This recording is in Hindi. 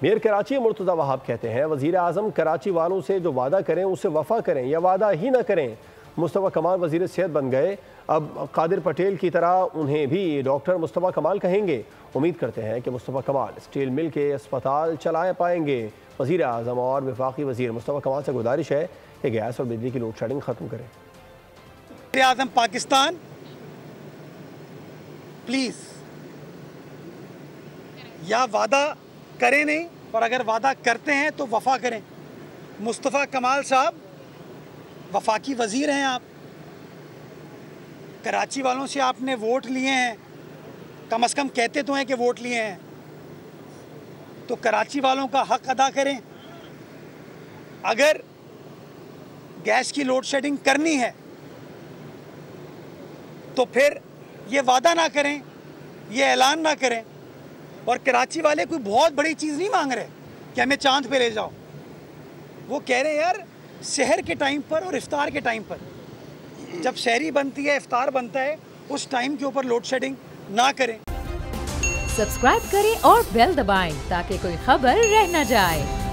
मेयर कराची मुर्तज़ा वहाब कहते हैं वज़ीर आज़म कराची वालों से जो वादा करें उसे वफ़ा करें या वादा ही ना करें। मुस्तफ़ा कमाल वज़ीर सेहत बन गए, अब कादिर पटेल की तरह उन्हें भी डॉक्टर मुस्तफ़ा कमाल कहेंगे। उम्मीद करते हैं कि मुस्तफ़ा कमाल स्टील मिल के अस्पताल चला पाएंगे। वज़ीर आज़म और वफाकी वज़ीर मुस्तफ़ा कमाल से गुजारिश है कि गैस और बिजली की लोड शेडिंग ख़त्म करें। वज़ीर आज़म पाकिस्तान प्लीज़ या वादा करें नहीं, और अगर वादा करते हैं तो वफा करें। मुस्तफ़ा कमाल साहब वफाकी वज़ीर हैं, आप कराची वालों से आपने वोट लिए हैं, कम से कम कहते तो हैं कि वोट लिए हैं, तो कराची वालों का हक अदा करें। अगर गैस की लोड शेडिंग करनी है तो फिर ये वादा ना करें, ये ऐलान ना करें। और कराची वाले कोई बहुत बड़ी चीज़ नहीं मांग रहे कि हमें चांद पे ले जाओ, वो कह रहे हैं यार सहर के टाइम पर और इफ्तार के टाइम पर, जब सहरी बनती है इफ्तार बनता है, उस टाइम के ऊपर लोड शेडिंग ना करें। सब्सक्राइब करें और बेल दबाएं ताकि कोई खबर रह न जाए।